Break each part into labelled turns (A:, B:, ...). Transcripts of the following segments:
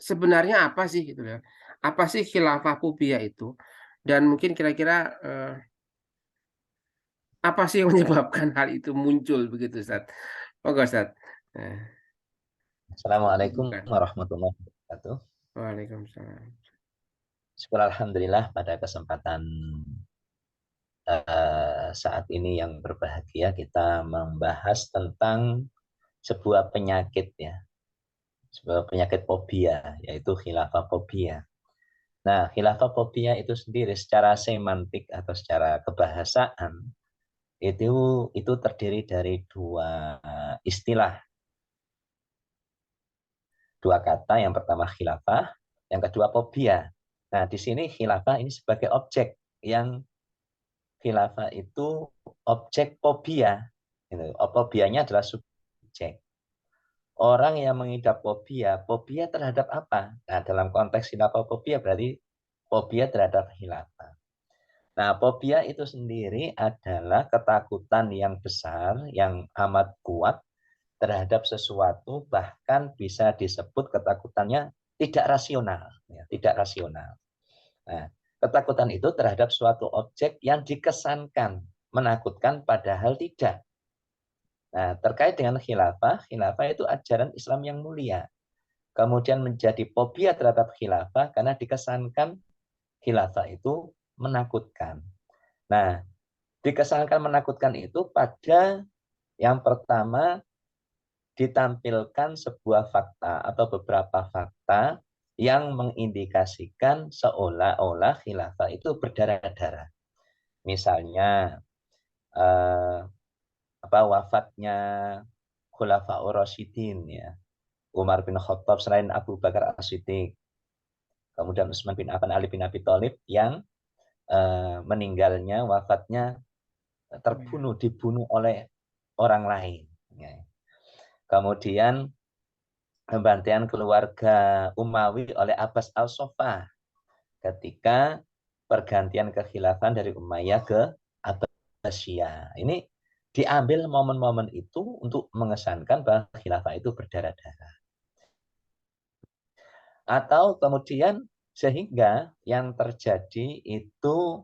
A: sebenarnya apa sih gitu ya, apa sih khilafah fobia itu? Dan mungkin kira-kira, apa sih yang menyebabkan hal itu muncul begitu, Ustaz? Monggo, Ustaz. Nah,
B: Assalamualaikum
A: bukan.
B: warahmatullahi wabarakatuh.
A: Waalaikumsalam.
B: Syukur alhamdulillah pada kesempatan saat ini yang berbahagia kita membahas tentang sebuah penyakit ya, sebuah penyakit fobia yaitu khilafah. Nah, khilafah itu sendiri secara semantik atau secara kebahasaan itu terdiri dari istilah, dua kata. Yang pertama khilafah, yang kedua fobia. Nah, di sini khilafah ini sebagai objek yang khilafah itu objek fobia. Fobianya adalah subjek. Orang yang mengidap fobia terhadap apa? Nah, dalam konteks khilafah fobia berarti fobia terhadap khilafah. Nah, fobia itu sendiri adalah ketakutan yang besar, yang amat kuat terhadap sesuatu, bahkan bisa disebut ketakutannya tidak rasional. Ya, tidak rasional. Nah, ketakutan itu terhadap suatu objek yang dikesankan menakutkan padahal tidak. Nah, terkait dengan khilafah itu ajaran Islam yang mulia. Kemudian menjadi fobia terhadap khilafah karena dikesankan khilafah itu menakutkan. Nah, dikesankan menakutkan itu pada yang pertama ditampilkan sebuah fakta atau beberapa fakta yang mengindikasikan seolah-olah khilafah itu berdarah-darah. Misalnya wafatnya Khulafaur Rasyidin ya. Umar bin Khattab selain Abu Bakar As-Siddiq, kemudian Utsman bin Affan, Ali bin Abi Thalib yang meninggalnya, wafatnya dibunuh oleh orang lain. Ya. Kemudian pembantaian keluarga Umawi oleh Abbas al-Soffah ketika pergantian kekhilafan dari Umayyah ke Abbasiyah. Ini diambil momen-momen itu untuk mengesankan bahwa khilafah itu berdarah-darah. Atau kemudian sehingga yang terjadi itu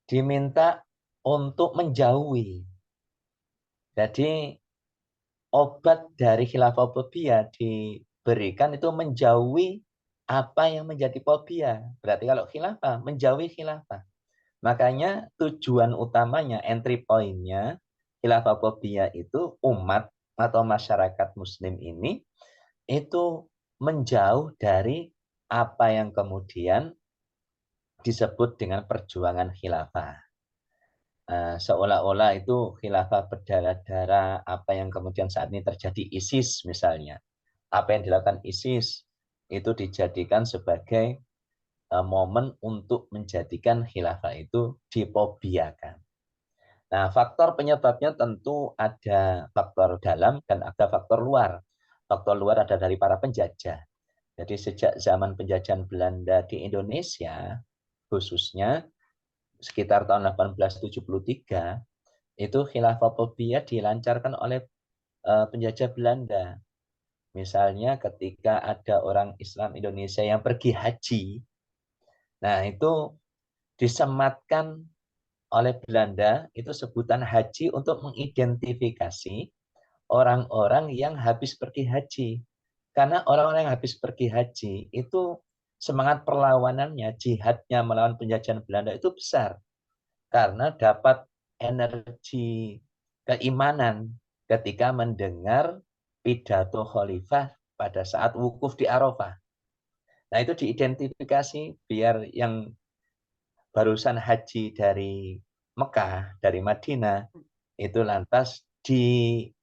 B: diminta untuk menjauhi. Jadi obat dari khilafofobia diberikan itu menjauhi apa yang menjadi fobia. Berarti kalau khilafah, menjauhi khilafah. Makanya tujuan utamanya, entry point-nya khilafofobia itu umat atau masyarakat muslim ini itu menjauh dari apa yang kemudian disebut dengan perjuangan khilafah. Seolah-olah itu khilafah berdarah-darah, apa yang kemudian saat ini terjadi ISIS misalnya. Apa yang dilakukan ISIS itu dijadikan sebagai momen untuk menjadikan khilafah itu difobiakan. Nah, faktor penyebabnya tentu ada faktor dalam dan ada faktor luar. Faktor luar ada dari para penjajah. Jadi sejak zaman penjajahan Belanda di Indonesia, khususnya sekitar tahun 1873, itu khilafofobia dilancarkan oleh penjajah Belanda. Misalnya ketika ada orang Islam Indonesia yang pergi haji, nah itu disematkan oleh Belanda itu sebutan haji untuk mengidentifikasi orang-orang yang habis pergi haji. Karena orang-orang yang habis pergi haji itu semangat perlawanannya, jihadnya melawan penjajahan Belanda itu besar. Karena dapat energi keimanan ketika mendengar pidato khalifah pada saat wukuf di Arafah. Nah itu diidentifikasi biar yang barusan haji dari Mekah, dari Madinah, itu lantas diisolasi,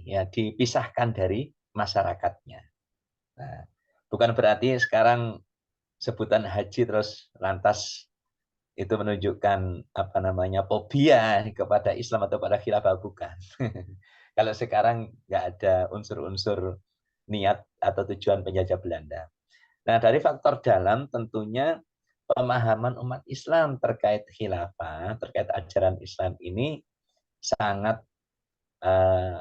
B: ya, dipisahkan dari masyarakatnya. Nah, bukan berarti sekarang sebutan haji terus lantas itu menunjukkan apa namanya fobia kepada Islam atau pada khilafah, bukan. Kalau sekarang nggak ada unsur-unsur niat atau tujuan penjajah Belanda. Nah, dari faktor dalam tentunya pemahaman umat Islam terkait khilafah, terkait ajaran Islam ini sangat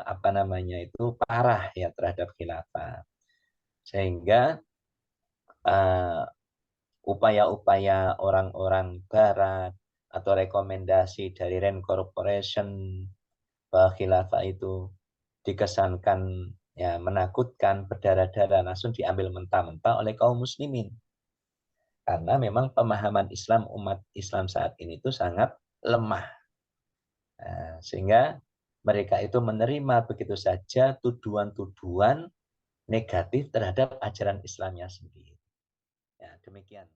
B: apa namanya itu, parah ya terhadap khilafah. Sehingga eh, upaya-upaya orang-orang barat atau rekomendasi dari Rand Corporation bahwa khilafah itu dikesankan ya menakutkan, berdarah-darah, langsung diambil mentah-mentah oleh kaum muslimin. Karena memang pemahaman Islam umat Islam saat ini itu sangat lemah. Nah, sehingga mereka itu menerima begitu saja tuduhan-tuduhan negatif terhadap ajaran Islamnya sendiri. Ya, demikian.